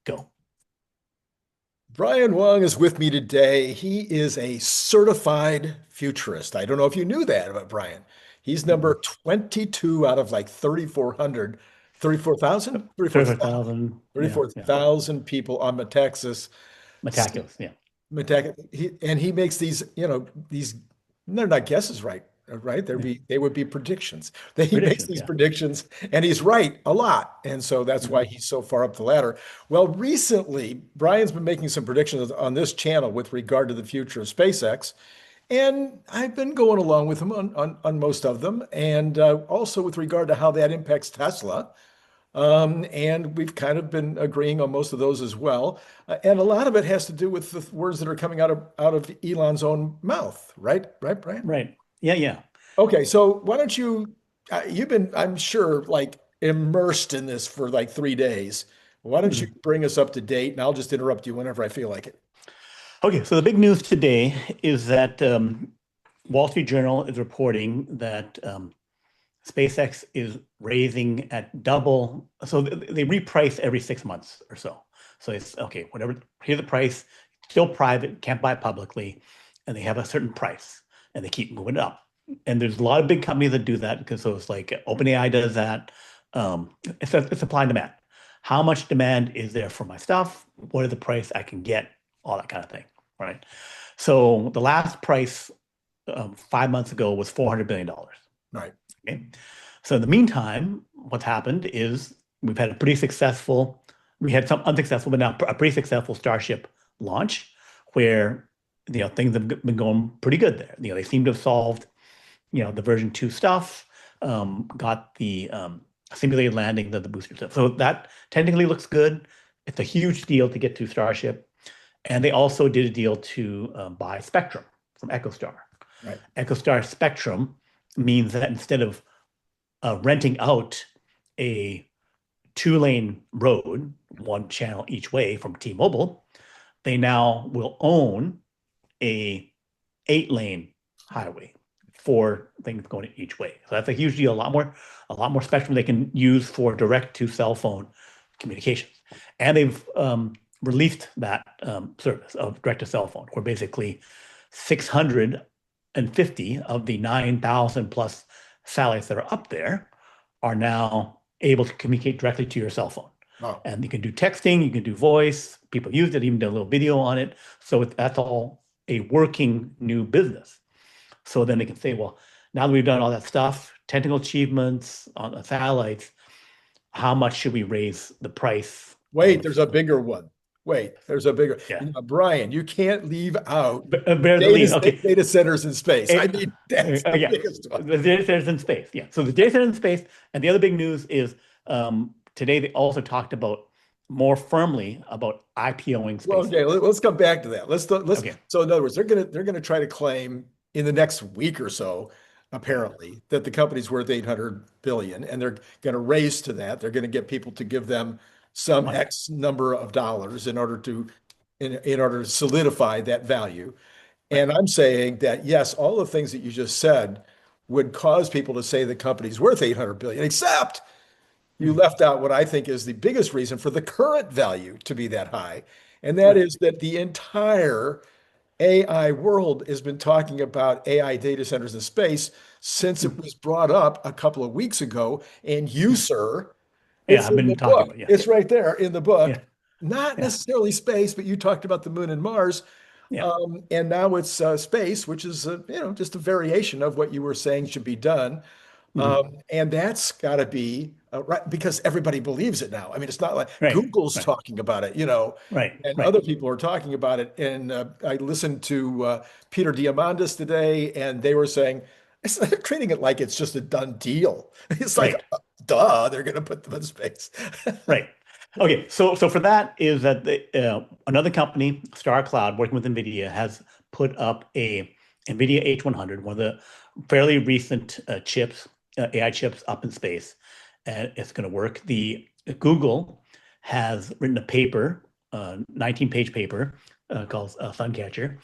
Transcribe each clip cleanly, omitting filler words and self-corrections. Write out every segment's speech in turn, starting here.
Go. Brian Wang is with me today. He is a certified futurist. I don't know if you knew that about Brian. He's number 22 out of like 3,400, 34,000, 34,000. Yeah, yeah. 34,000 people on Metaxas. Metaculous. Yeah. And he makes these, these, they're not guesses, right? Yeah. They would be predictions. He makes Predictions. these Yeah. predictions and he's right a lot. And so that's why Mhm. he's so far up the ladder. Well, recently, Brian's been making some predictions on this channel with regard to the future of SpaceX. And I've been going along with him on most of them, and also with regard to how that impacts Tesla. And we've kind of been agreeing on most of those as well. And a lot of it has to do with the words that are coming out of Elon's own mouth, right? Right, Brian? Right. Yeah, yeah. Okay, so why don't you, you've been, I'm sure, like immersed in this for like 3 days. Why don't you Mhm. bring us up to date and I'll just interrupt you whenever I feel like it. Okay, so the big news today is that Wall Street Journal is reporting that SpaceX is raising at double. So they reprice every 6 months or so. So it's okay, whatever, here's the price, still private, can't buy it publicly, and they have a certain price and they keep moving it up. And there's a lot of big companies that do that because so it's like OpenAI does that. It's supply and demand. How much demand is there for my stuff? What is the price I can get? All that kind of thing, right? So the last price 5 months ago was $400 billion. Right. Okay. So in the meantime, what's happened is we've had a pretty successful, we had some unsuccessful, but now a pretty successful Starship launch where, things have been going pretty good there. They seem to have solved, the version 2 stuff, got the simulated landing, the booster stuff. So that technically looks good. It's a huge deal to get to Starship. And they also did a deal to buy Spectrum from EchoStar. Right. EchoStar Spectrum means that instead of renting out a 2-lane road, one channel each way from T-Mobile, they now will own a 8-lane highway, 4 things going each way. So that's a huge deal. A lot more spectrum they can use for direct to cell phone communications. And they've released that service of direct to cell phone, where basically 650 of the 9,000 plus satellites that are up there are now able to communicate directly to your cell phone. Wow. And you can do texting, you can do voice. People use it, even did a little video on it. So that's all a working new business. So then they can say, well, now that we've done all that stuff, technical achievements on the satellites, how much should we raise the price Wait, of? there's a bigger one. Wait, there's a bigger. Yeah, Brian, you can't leave out bear the lead. Okay. data centers in space. I Eh, mean, that's the yeah, biggest one. the data centers in space. Yeah, so the data centers in space, and the other big news is today they also talked about more firmly about IPOing Well, okay, SpaceX. let's come back to that. Let's. Okay. So in other words, they're gonna try to claim in the next week or so, Yeah. apparently, that the company's worth 800 billion, and they're gonna raise to that. They're gonna get people to give them some Money. X number of dollars in order to solidify that value. Right. And I'm saying that yes, all the things that you just said would cause people to say the company's worth 800 billion, except you Mhm. left out what I think is the biggest reason for the current value to be that high. And that Right. is that the entire AI world has been talking about AI data centers in space since it Mhm. was brought up a couple of weeks ago. And you, Mhm. sir, Yeah, it's I've in been the talking book. about, yeah. It's right there in the book. Yeah. Not Yeah. necessarily space, but you talked about the moon and Mars. Yeah. And now it's space, which is just a variation of what you were saying should be done. Mhm. And that's got to be right because everybody believes it now. I mean, it's not like Right. Google's Right. talking about it, Right. and Right. other people are talking about it. And I listened to Peter Diamandis today, and they were saying they're treating it like it's just a done deal. It's like, Right. duh, they're going to put them in space. Right. Okay. So for that is that another company, Star Cloud, working with NVIDIA, has put up a NVIDIA H100, one of the fairly recent chips, AI chips up in space, and it's going to work. The Google has written a paper, 19-page paper called Suncatcher,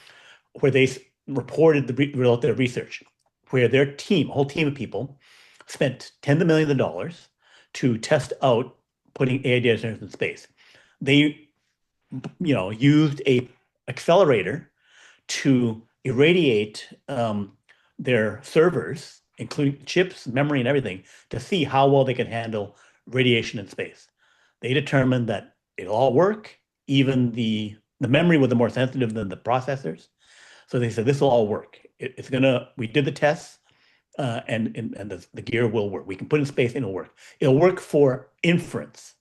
where they reported their research, where their team, a whole team of people, spent tens of millions of dollars to test out putting AI data centers in space. They used a accelerator to irradiate their servers, including chips, memory, and everything, to see how well they can handle radiation in space. They determined that it'll all work. Even the memory was more sensitive than the processors. So they said, this will all work. We did the tests, and the gear will work. We can put it in space and it'll work. It'll work for inference,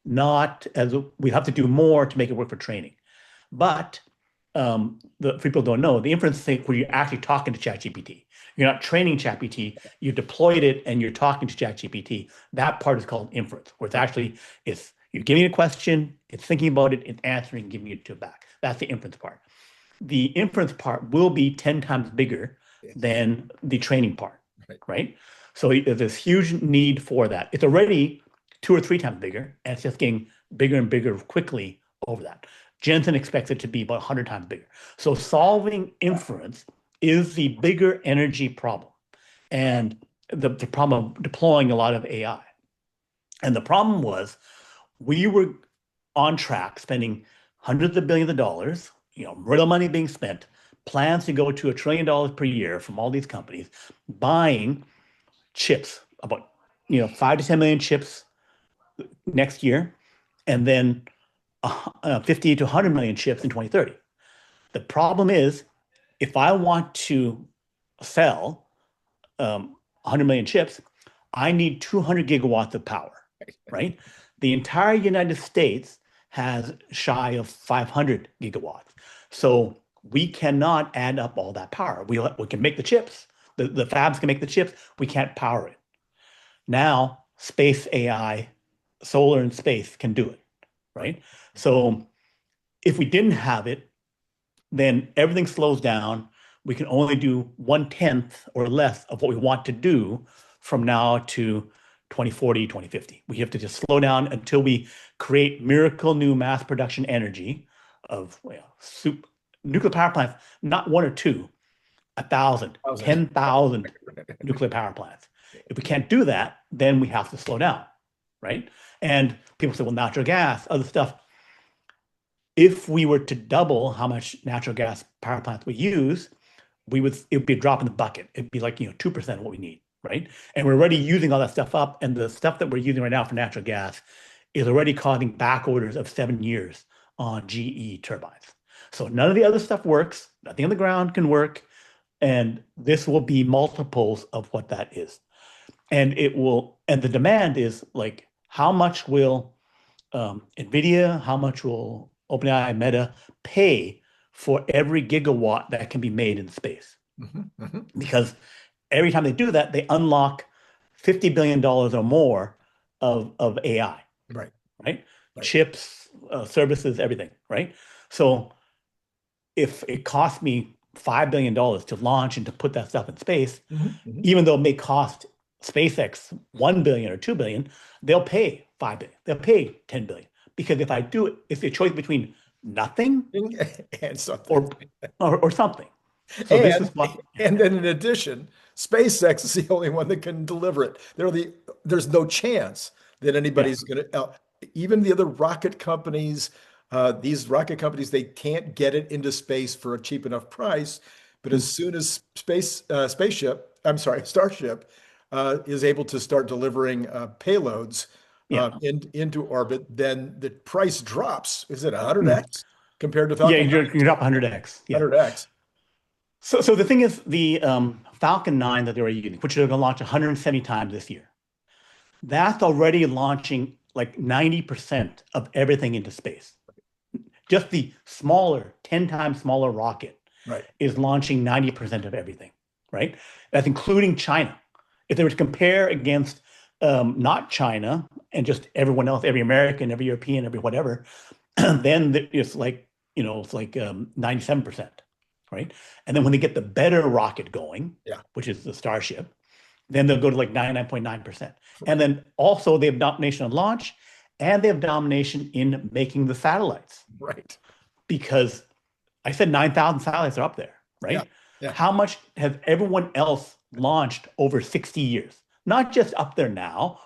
not as we have to do more to make it work for training. But the people don't know the inference thing where you're actually talking to ChatGPT. You're not training ChatGPT. You deployed it and you're talking to ChatGPT. That part is called inference, where it's you're giving it a question, it's thinking about it, it's answering, giving it to it back. That's the inference part. The inference part will be 10 times bigger than the training part, right? So there's this huge need for that. It's already 2 or 3 times bigger, and it's just getting bigger and bigger quickly over that. Jensen expects it to be about 100 times bigger. So solving inference is the bigger energy problem, and the problem of deploying a lot of AI. And the problem was we were on track spending hundreds of billions of dollars, real money being spent, plans to go to $1 trillion per year from all these companies, buying chips, about 5 to 10 million chips next year, and then 50 to 100 million chips in 2030. The problem is, if I want to sell 100 million chips, I need 200 gigawatts of power, right? The entire United States has shy of 500 gigawatts. So we cannot add up all that power. We can make the chips. The fabs can make the chips. We can't power it. Now, space AI, solar and space can do it, right? So if we didn't have it, then everything slows down. We can only do 1/10 or less of what we want to do from now to 2040, 2050. We have to just slow down until we create miracle new mass production energy of nuclear power plants, not 1 or 2, 1,000, 10,000 nuclear power plants. If we can't do that, then we have to slow down, right? And people say, well, natural gas, other stuff. If we were to double how much natural gas power plants we use, it would be a drop in the bucket. It'd be like 2% of what we need, right? And we're already using all that stuff up, and the stuff that we're using right now for natural gas is already causing back orders of 7 years on GE turbines. So none of the other stuff works. Nothing on the ground can work, and this will be multiples of what that is. And the demand is like, how much will NVIDIA, how much will OpenAI, Meta pay for every gigawatt that can be made in space? Because every time they do that, they unlock $50 billion or more of AI. Right? Chips, services, everything, right? So if it costs me $5 billion to launch and to put that stuff in space, even though it may cost SpaceX $1 billion or $2 billion, they'll pay $5 billion. They'll pay $10 billion. Because if I do it, it's a choice between nothing and something. Or something. So and then in addition, SpaceX is the only one that can deliver it. There's no chance that anybody's going to, even the other rocket companies, these rocket companies, they can't get it into space for a cheap enough price. But as soon as Starship is able to start delivering payloads into orbit, then the price drops. Is it 100x compared to Falcon 9? Yeah, you drop 100x. 100x. So the thing is, the Falcon 9 that they're using, which they're going to launch 170 times this year, that's already launching like 90% of everything into space. Just the smaller, 10 times smaller rocket is launching 90% of everything, right? That's including China. If they were to compare against not China and just everyone else, every American, every European, every whatever, then it's like 97%, right? And then when they get the better rocket going, which is the Starship, then they'll go to like 99.9%. And then also they have domination on launch, and they have domination in making the satellites. Right. Because I said 9,000 satellites are up there, right? Yeah. How much has everyone else launched over 60 years? Not just up there now,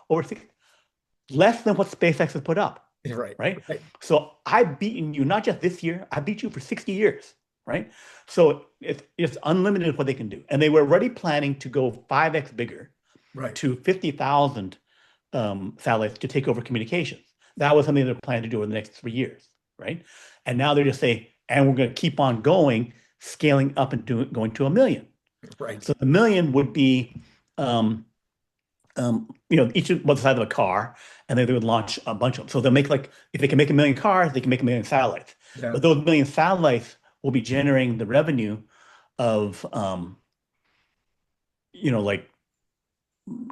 less than what SpaceX has put up. Right. right? Right. So I've beaten you not just this year, I beat you for 60 years, right? So it's unlimited what they can do. And they were already planning to go 5x bigger Right. to 50,000 satellites to take over communications. That was something they're planning to do in the next 3 years, right? And now they're just saying, and we're going to keep on going, scaling up and going to 1 million. Right. So the million would be, each of one side of a car, and then they would launch a bunch of them. So they'll make like, if they can make 1 million cars, they can make 1 million satellites. Yeah. But those 1 million satellites will be generating the revenue of, like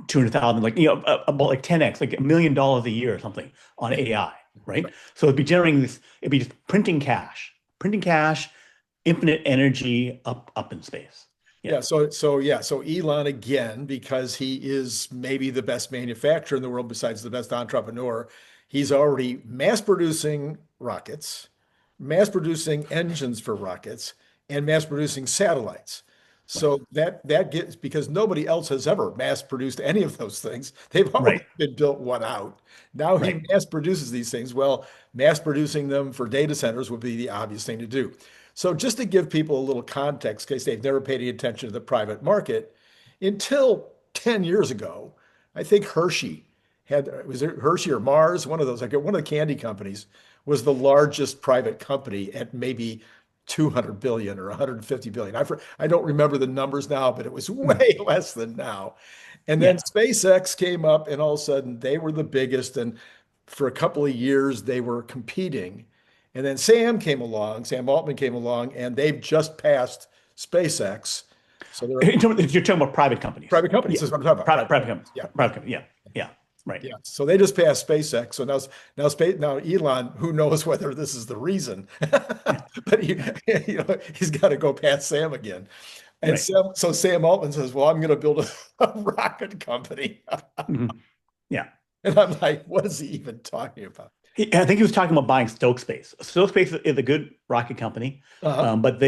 200,000, like, about like 10x, like $1 million a year or something on AI, right? So it'd be generating this, it'd be just printing cash, infinite energy up in space. Yeah. So Elon, again, because he is maybe the best manufacturer in the world besides the best entrepreneur, he's already mass producing rockets, mass producing engines for rockets, and mass producing satellites. So that gets, because nobody else has ever mass produced any of those things. They've already Right. been built one out. Now he Right. mass produces these things. Well, mass producing them for data centers would be the obvious thing to do. So just to give people a little context, in case they've never paid any attention to the private market, until 10 years ago, I think Hershey was it Hershey or Mars, one of those, like one of the candy companies, was the largest private company at maybe 200 billion or 150 billion. I don't remember the numbers now, but it was way less than now. And then Yeah. SpaceX came up, and all of a sudden they were the biggest. And for a couple of years, they were competing. And then Sam Altman came along, and they've just passed SpaceX. So they're You're talking about private companies. private companies. Yeah. That's what I'm talking about. Private companies. Yeah. Private companies. Yeah. Yeah. Right. Yeah. So they just passed SpaceX. So now Elon, who knows whether this is the reason, Yeah. but Yeah. he's got to go past Sam again. And Right. so Sam Altman says, "Well, I'm going to build a rocket company." Mhm. Yeah. And I'm like, "What is he even talking about?" I think he was talking about buying Stoke Space. Stoke Space is a good rocket company, Uh-huh. but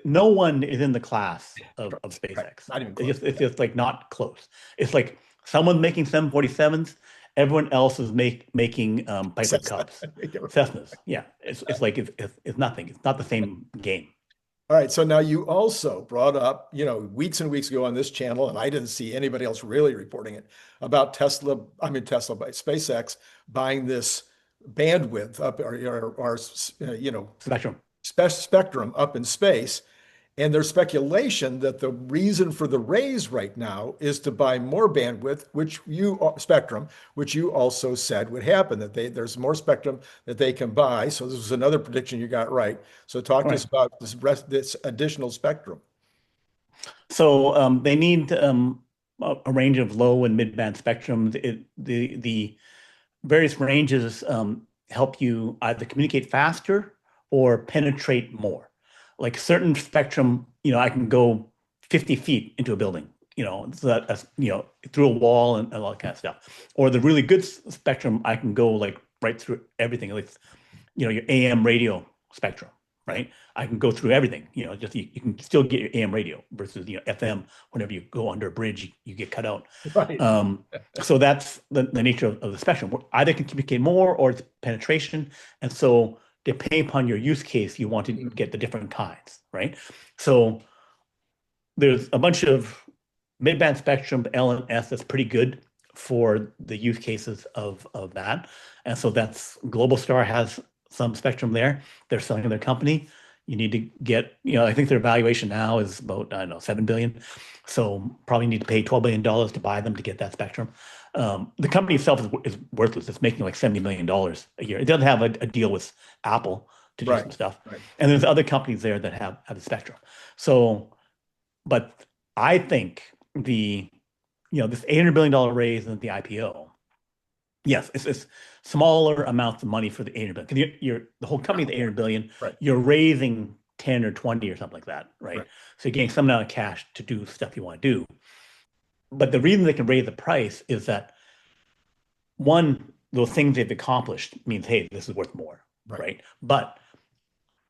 no one is in the class of Right. SpaceX. Not even close. It's just like not close. It's like someone's making 747s, everyone else is making Piper Cubs, Cessnas. Yeah, it's like it's nothing. It's not the same game. All right. So now you also brought up, weeks and weeks ago on this channel, and I didn't see anybody else really reporting it, about Tesla by SpaceX buying this bandwidth up or Spectrum. spectrum up in space. And there's speculation that the reason for the raise right now is to buy more bandwidth, spectrum, which you also said would happen, that there's more spectrum that they can buy. So this was another prediction you got right. So talk to us about this additional spectrum. So they need a range of low and mid-band spectrum. The various ranges help you either communicate faster or penetrate more. Like certain spectrum, I can go 50 feet into a building, so that, through a wall and all that kind of stuff. Or the really good spectrum, I can go like right through everything, like, your AM radio spectrum, right? I can go through everything, just you can still get your AM radio versus, FM. Whenever you go under a bridge, you get cut out. Right. So that's the nature of the spectrum. Either can communicate more or it's penetration. And so depending upon your use case, you want to get the different kinds, right? So there's a bunch of mid-band spectrum, L and S, that's pretty good for the use cases of that. And so Globalstar has some spectrum there. They're selling their company. You need to get, I think their valuation now is about, I don't know, 7 billion. So probably need to pay $12 billion to buy them to get that spectrum. The company itself is worthless. It's making like $70 million a year. It doesn't have a deal with Apple to do some stuff. Right. And there's other companies there that have the spectrum. So, but I think this $800 billion raise in the IPO, yes, it's smaller amounts of money for the 800 billion. Because the whole company, the 800 billion, Right. You're raising 10 or 20 or something like that, right? So you're getting some amount of cash to do stuff you want to do. But the reason they can raise the price is that, one, those things they've accomplished means, hey, this is worth more, right? But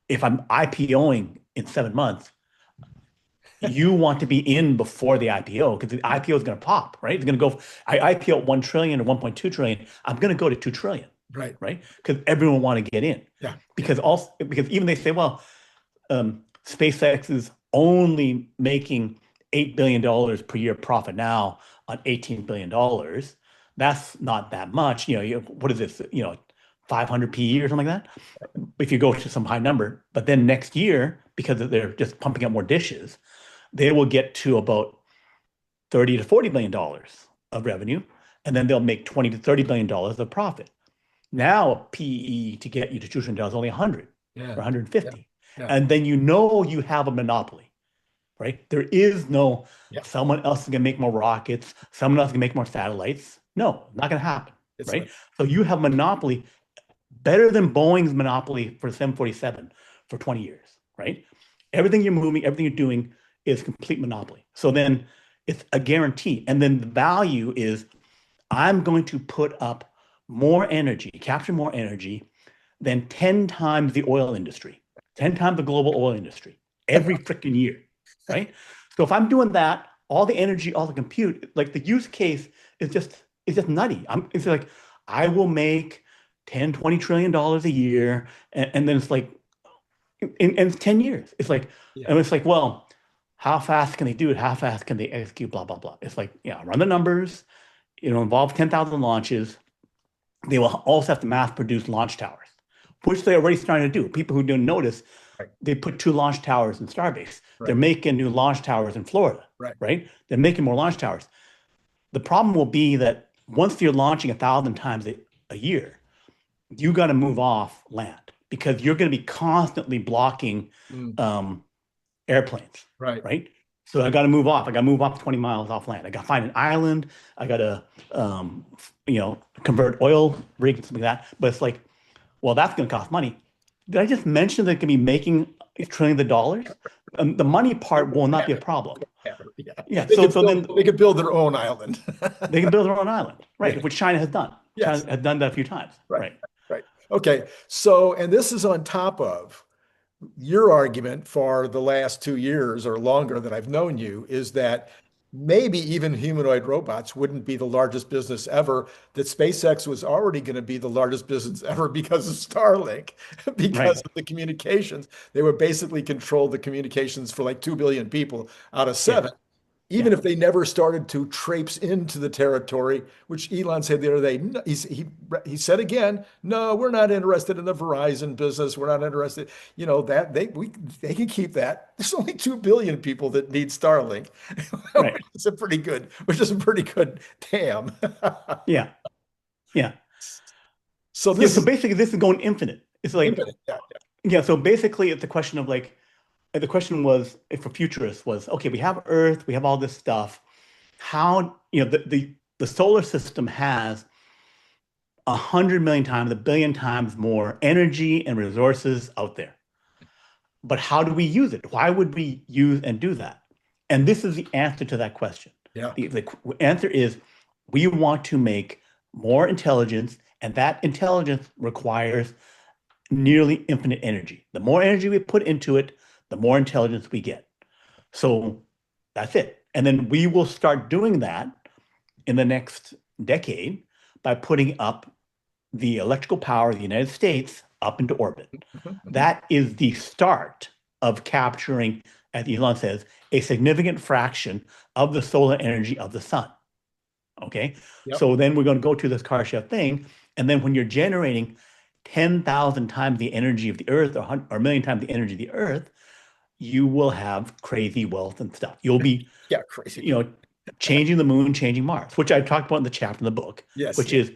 if I'm IPOing in 7 months, you want to be in before the IPO, because the IPO is going to pop, right? It's going to go, I IPO at 1 trillion or 1.2 trillion, I'm going to go to 2 trillion. Right. right? Because everyone want to get in. Yeah. Because even they say, well, SpaceX is only making $8 billion per year profit now on $18 billion. That's not that much. What is this? 500 PE or something like that. If you go to some high number, but then next year, because they're just pumping out more dishes, they will get to about 30 to 40 billion dollars of revenue, and then they'll make 20 to 30 billion dollars of profit. Now, a PE to get you to $2 trillion is only 100 Yeah. or 150. Yeah. And then you have a monopoly, right? There is no someone else is going to make more rockets, someone else can make more satellites. No, not going to happen, right? So you have monopoly better than Boeing's monopoly for the 747 for 20 years, right? Everything you're moving, everything you're doing is complete monopoly. So then it's a guarantee. And then the value is I'm going to put up more energy, capture more energy than 10 times the oil industry, 10 times the global oil industry every freaking year, right? So if I'm doing that, all the energy, all the compute, like the use case is just nutty. It's like I will make 10, 20 trillion dollars a year, and then it's like in 10 years. It's like, and it's like, well, how fast can they do it? How fast can they execute? Blah, blah, blah. It's like, run the numbers, involve 10,000 launches. They will also have to mass produce launch towers, which they're already starting to do. People who didn't notice, they put 2 launch towers in Starbase. They're making new launch towers in Florida, right? They're making more launch towers. The problem will be that once you're launching 1,000 times a year, you got to move off land because you're going to be constantly blocking airplanes, right? So I got to move off. I got to move off 20 miles off land. I got to find an island. I got to, convert oil rigs and something like that. But it's like, well, that's going to cost money. Did I just mention that it can be making trillions of dollars? The money part will not be a problem. Yeah. So then they could build their own island. They can build their own island, right? Which China has done. China has done that a few times, right? Okay. So, and this is on top of your argument for the last 2 years or longer that I've known you is that maybe even humanoid robots wouldn't be the largest business ever, that SpaceX was already going to be the largest business ever because of Starlink, because of the communications. They would basically control the communications for like 2 billion people out of 7. Even if they never started to traipse into the territory, which Elon said the other day, no, he said again, no, we're not interested in the Verizon business. We're not interested, that they can keep that. There's only 2 billion people that need Starlink, which is a pretty good TAM. Yeah. So so basically this is going infinite. It's like infinite. So basically it's a question of like, the question was, for futurists was, okay, we have Earth, we have all this stuff. How, the solar system has 100 million times, 1 billion times more energy and resources out there. But how do we use it? Why would we use and do that? And this is the answer to that question. The answer is we want to make more intelligence, and that intelligence requires nearly infinite energy. The more energy we put into it, the more intelligence we get. So that's it. And then we will start doing that in the next decade by putting up the electrical power of the United States up into orbit. That is the start of capturing, as Elon says, a significant fraction of the solar energy of the sun. Okay? So then we're going to go to this car chef thing. And then when you're generating 10,000 times the energy of the Earth or 1 million times the energy of the Earth, you will have crazy wealth and stuff. You'll be, crazy. Changing the moon, changing Mars, which I talked about in the chapter in the book. Is,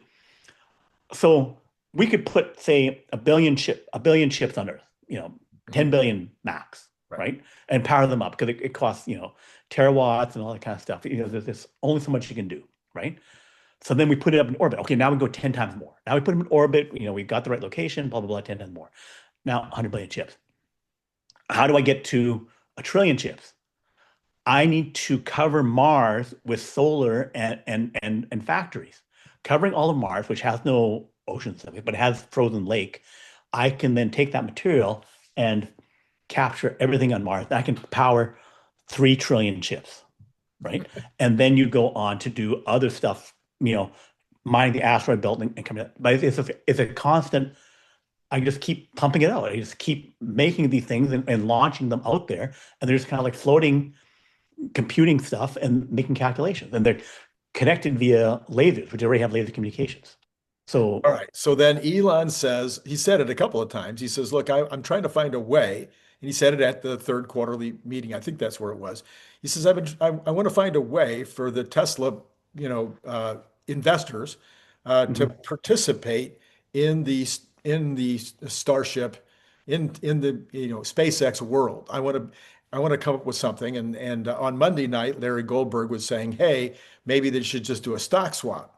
so we could put, say, a billion chips on Earth, 10 billion max, right? And power them up because it costs, terawatts and all that kind of stuff. There's only so much you can do, right? So then we put it up in orbit. Okay, now we go 10 times more. Now we put them in orbit. We've got the right location, blah, blah, blah, 10 times more. Now 100 billion chips. How do I get to 1 trillion chips? I need to cover Mars with solar and factories. Covering all of Mars, which has no oceans, but it has frozen lake, I can then take that material and capture everything on Mars. I can power 3 trillion chips, right? And then you go on to do other stuff, mining the asteroid belt and coming out. But it's a constant. I just keep pumping it out. I just keep making these things and launching them out there, and they're just kind of like floating, computing stuff and making calculations, and they're connected via lasers, which already have laser communications. So, All right. So then Elon says, he said it a couple of times. He says, look, I'm trying to find a way. And he said it at the third quarterly meeting. I think that's where it was. He says, I want to find a way for the Tesla, investors to mhm. participate in the Starship, in the SpaceX world. I want to come up with something. And on Monday night, Larry Goldberg was saying, hey, maybe they should just do a stock swap.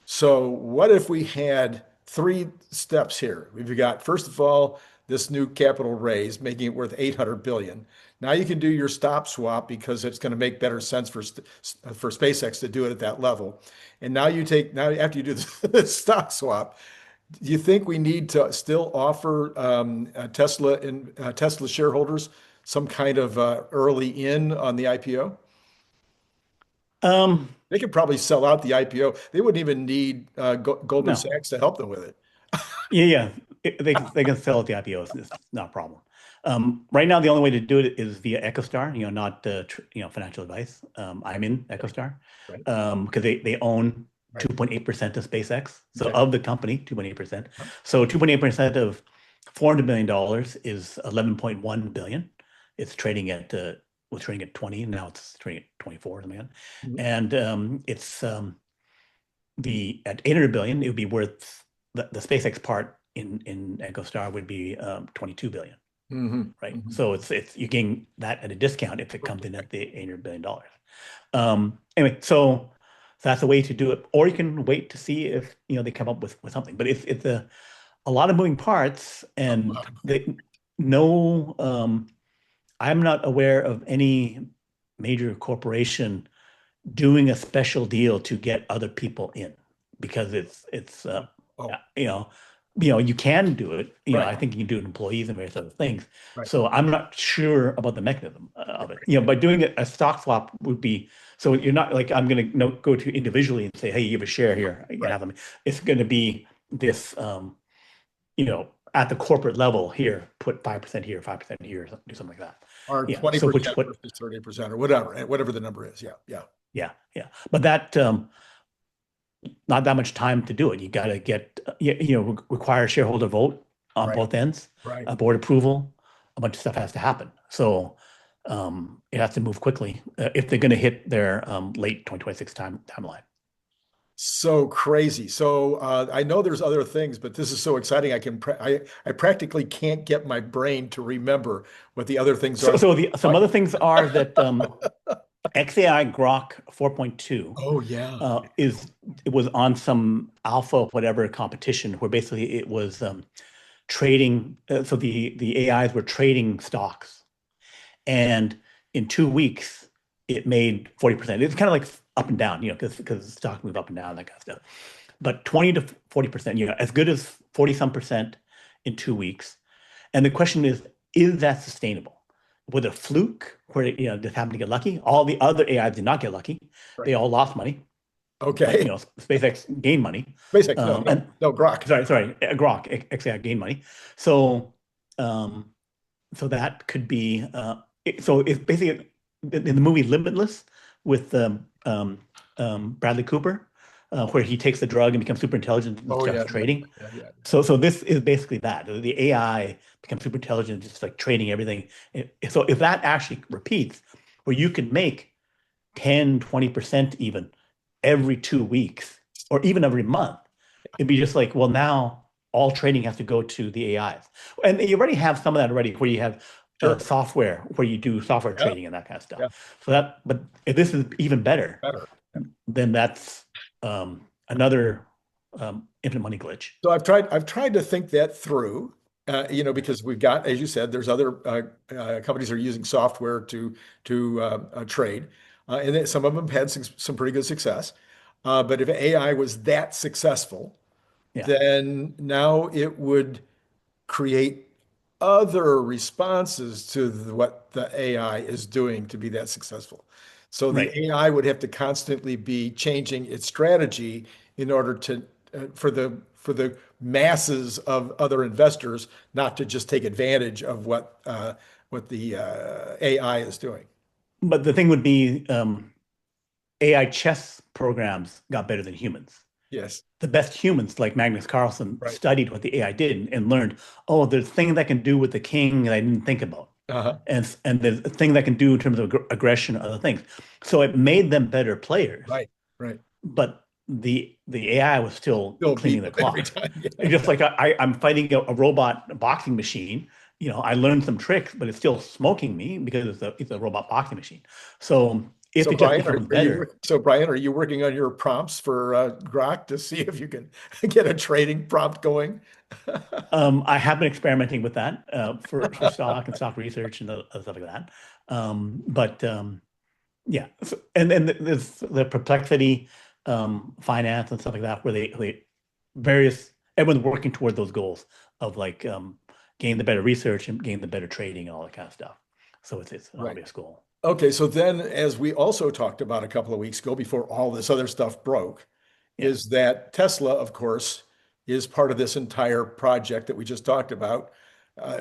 So what if we had three steps here? We've got, first of all, this new capital raise, making it worth 800 billion. Now you can do your stop swap because it's going to make better sense for SpaceX to do it at that level. And now after you do the stock swap, do you think we need to still offer Tesla shareholders some kind of early in on the IPO? um, They could probably sell out the IPO. They wouldn't even need Goldman no, Sachs to help them with it. yeah, yeah, they can sell at the IPOs. It's not a problem. Right now, the only way to do it is via EchoStar. Not financial advice. I'm in EchoStar Right, because they own right. 2.8% of SpaceX. So Okay. of the company, 2.8%. So 2.8% of $400 million is 11.1 billion. It's trading at was trading at 20, now it's trading at 24 or something like that. Mhm. And it's the at 800 billion, it would be worth the SpaceX part in EchoStar would be 22 billion, Mhm. right? Mhm. So it's you're getting that at a discount if it comes in at the $800 billion. Anyway, so that's a way to do it, or you can wait to see if they come up with something. But it's a lot of moving parts, and they no I'm not aware of any major corporation doing a special deal to get other people in because it's Oh, you know you can do it. right, I think you can do it employees and various other things. right. So I'm not sure about the mechanism of it. By doing it, a stock swap would be so you're not like I'm going to go to individually and say, hey, you have a share here, you can Right. have them. It's going to be this at the corporate level here, put 5% here, 5% here, do something like that. Or Yeah. So 20% versus 30% or whatever the number is. Yeah, yeah. yeah. But that not that much time to do it. You got to get, require a shareholder vote on Right, both ends, right. a board approval, a bunch of stuff has to happen. So it has to move quickly if they're going to hit their late 2026 timeline. So crazy. So I know there's other things, but this is so exciting. I practically can't get my brain to remember what the other things So, are. so some other things are that XAI Grok 4.2 Oh yeah. it was on some alpha whatever competition where basically it was trading. So the AIs were trading stocks, and in 2 weeks it made 40%. It's kind of like up and down, because the stock move up and down, that kind of stuff. But 20 to 40%, as good as 40 some percent in 2 weeks. And the question is that sustainable? Was it a fluke where just happened to get lucky? All the other AIs did not get lucky. Right. They all lost money, but Okay. SpaceX gained money. SpaceX. No, no, And no, Grok. sorry, Grok XAI gained money. So um, so that could be so it's basically in the movie Limitless with Bradley Cooper, where he takes the drug and becomes super intelligent and Oh starts yeah, yeah, trading. yeah, yeah. So this is basically that. The AI becomes super intelligent, just like trading everything. So if that actually repeats, where you can make 10, 20% even every 2 weeks, or even every month, it'd be just like, well, now all trading has to go to the AIs. And you already have some of that already, where you have Sure. software, where you do software Yeah, trading and that kind of stuff. yeah. But if this is even better, Better. then that's another infinite money glitch. So I've tried to think that through, because we've got, as you said, there's other companies that are using software to trade, and then some of them had some pretty good success. But if AI was that successful, Yeah, then now it would create other responses to what the AI is doing to be that successful. So the right. AI would have to constantly be changing its strategy in order to for the masses of other investors not to just take advantage of what the AI is doing. But the thing would be AI chess programs got better than humans. Yes. The best humans, like Magnus Carlsen, Right. studied what the AI did and learned, oh, there's a thing that can do with the king that I didn't think about. Uh-huh. And there's a thing that can do in terms of aggression and other things. So it made them better players. Right. Right. But the AI was still Still cleaning beat the them every clock. time. It's just like I'm fighting a robot boxing machine. You know, I learned some tricks, but it's still smoking me because it's a robot boxing machine. So if it just becomes better. Brian, are you working on your prompts for Grok to see if you can get a trading prompt going? I have been experimenting with that for stock and stock research and other stuff like that. Yeah. So, and then there's the perplexity, finance and stuff like that, where everyone's working toward those goals of like gain the better research and gain the better trading and all that kind of stuff. So it's an obvious goal. Okay, so then, as we also talked about a couple of weeks ago, before all this other stuff broke, is that Tesla, of course, is part of this entire project that we just talked about,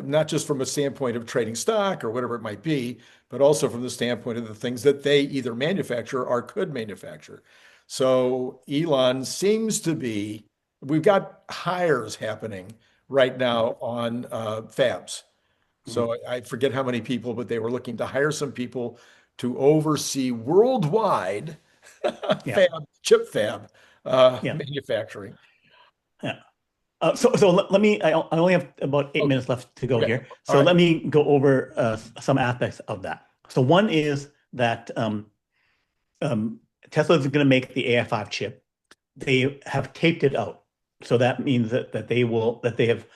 not just from a standpoint of trading stock or whatever it might be, but also from the standpoint of the things that they either manufacture or could manufacture. So Elon seems to be, we've got hires happening right now on Fabs. So I forget how many people, but they were looking to hire some people to oversee worldwide chip fab manufacturing. Yeah. So let me, I only have about 8 minutes left to go here. So right. Let me go over some aspects of that. So one is that Tesla is going to make the AI5 chip. They have taped it out. So that means that they have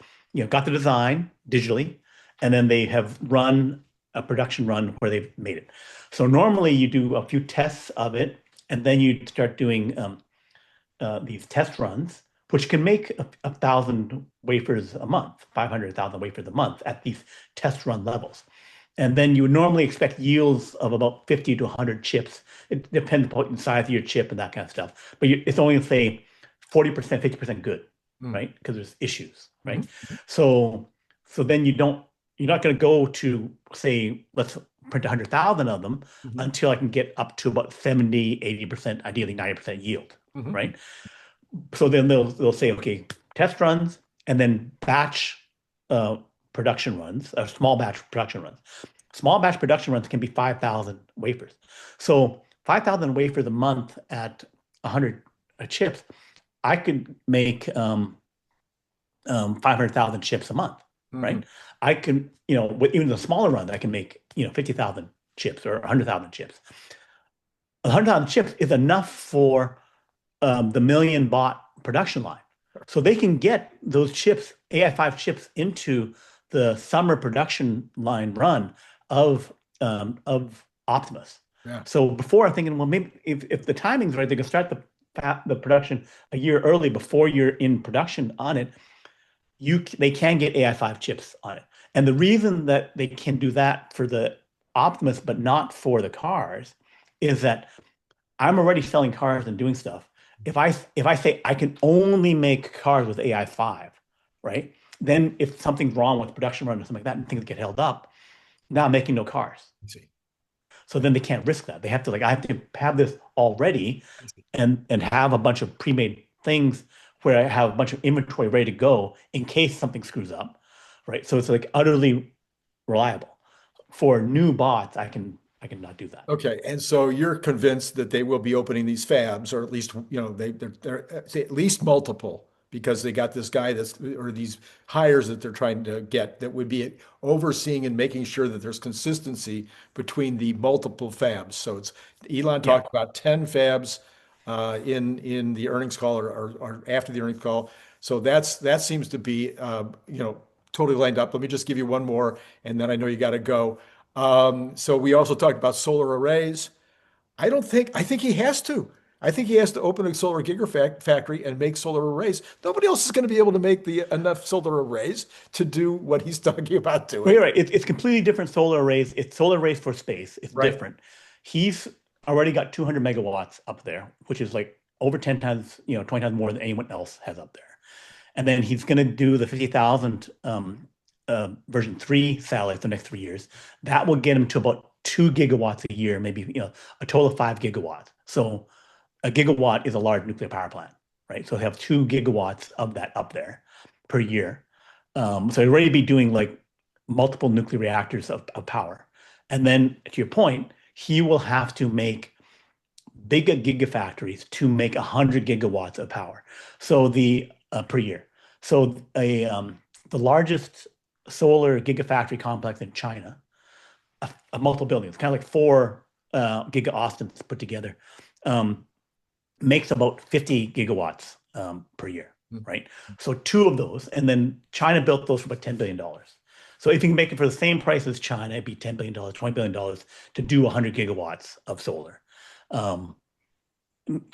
got the design digitally, and then they have run a production run where they've made it. So normally you do a few tests of it, and then you start doing these test runs, which can make 1,000 wafers a month, 500,000 wafers a month at these test run levels. And then you would normally expect yields of about 50 to 100 chips. It depends upon the size of your chip and that kind of stuff. But it's only, say, 40%, 50% good, right? Because there's issues, right? So then you're not going to go to, say, let's print 100,000 of them until I can get up to about 70, 80%, ideally 90% yield, right? So then they'll say, okay, test runs and then batch production runs, or small batch production runs. Small batch production runs can be 5,000 wafers. So 5,000 wafers a month at 100 chips, I could make 500,000 chips a month, right? I can, with even the smaller runs, I can make, 50,000 chips or 100,000 chips. 100,000 chips is enough for the million bot production line. So they can get those chips, AI5 chips, into the summer production line run of Optimus. Yeah. So before I'm thinking, well, maybe if the timing's right, they can start the production a year early before you're in production on it. They can get AI5 chips on it. And the reason that they can do that for the Optimus but not for the cars is that I'm already selling cars and doing stuff. If I say I can only make cars with AI5, right? Then if something's wrong with production run or something like that and things get held up, now I'm making no cars. I see. So then they can't risk that. They have to I have to have this already and have a bunch of pre-made things where I have a bunch of inventory ready to go in case something screws up, right? So it's like utterly reliable. For new bots, I can not do that. Okay, and so you're convinced that they will be opening these fabs, or at least they're at least multiple, because they got this guy or these hires that they're trying to get that would be overseeing and making sure that there's consistency between the multiple fabs. So it's Elon talked about 10 fabs in the earnings call or after the earnings call. So that seems to be totally lined up. Let me just give you one more, and then I know you got to go. So we also talked about solar arrays. I think he has to. I think he has to open a solar gigafactory and make solar arrays. Nobody else is going to be able to make enough solar arrays to do what he's talking about doing. You're right. It's completely different solar arrays. It's solar arrays for space. It's different. He's already got 200 megawatts up there, which is like over 10 times, 20 times more than anyone else has up there. And then he's going to do the 50,000 version 3 satellites the next 3 years. That will get him to about 2 gigawatts a year, maybe a total of 5 gigawatts. So a gigawatt is a large nuclear power plant, right? So they have 2 gigawatts of that up there per year. So he'll already be doing like multiple nuclear reactors of power. And then to your point, he will have to make big gigafactories to make 100 gigawatts of power. So per year. So the largest solar gigafactory complex in China, a multiple buildings, kind of like 4 giga Austins put together, makes about 50 gigawatts per year, right? So 2 of those, and then China built those for about $10 billion. So if you can make it for the same price as China, it'd be $10 billion, $20 billion to do 100 gigawatts of solar.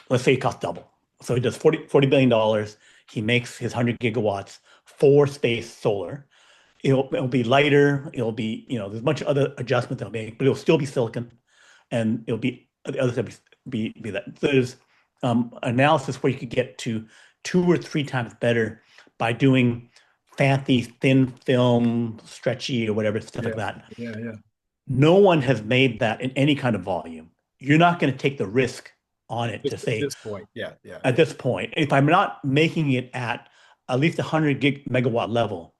Let's say it costs double. So he does $40 billion. He makes his 100 gigawatts for space solar. It'll be lighter. It'll be, there's a bunch of other adjustments they'll make, but it'll still be silicon, and it'll be the other side be that. So there's analysis where you could get to 2 or 3 times better by doing fancy thin film, stretchy or whatever stuff like that. Yeah. No one has made that in any kind of volume. You're not going to take the risk on it to say at this point. Yeah. At this point, if I'm not making it at least 100 megawatt level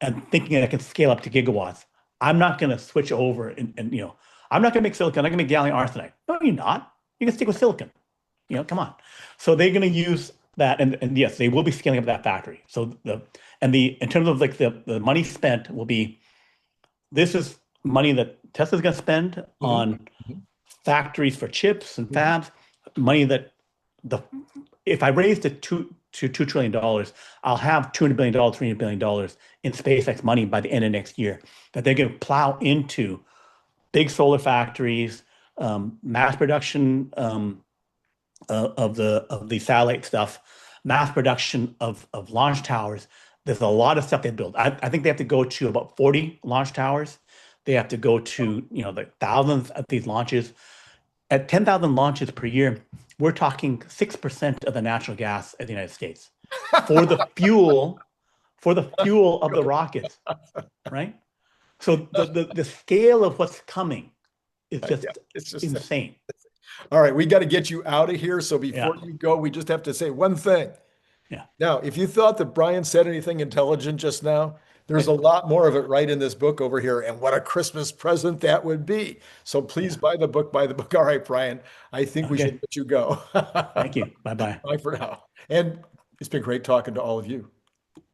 and thinking that I can scale up to gigawatts, I'm not going to switch over and I'm not going to make silicon. I'm going to make gallium arsenide. No, you're not. You can stick with silicon. Come on. So they're going to use that, and yes, they will be scaling up that factory. So in terms of like the money spent will be, this is money that Tesla's going to spend on factories for chips and fabs. Money that if I raised it to $2 trillion, I'll have $200 billion, $300 billion in SpaceX money by the end of next year that they're going to plow into big solar factories, mass production of the satellite stuff, mass production of launch towers. There's a lot of stuff they build. I think they have to go to about 40 launch towers. They have to go to the thousands of these launches. At 10,000 launches per year, we're talking 6% of the natural gas of the United States for the fuel of the rockets, right? So the scale of what's coming is just insane. All right, we got to get you out of here. So before you go, we just have to say one thing. Yeah. Now, if you thought that Brian said anything intelligent just now, there's a lot more of it right in this book over here, and what a Christmas present that would be. So please buy the book, buy the book. All right, Brian, I think we should let you go. Thank you. Bye-bye. Bye for now. And it's been great talking to all of you.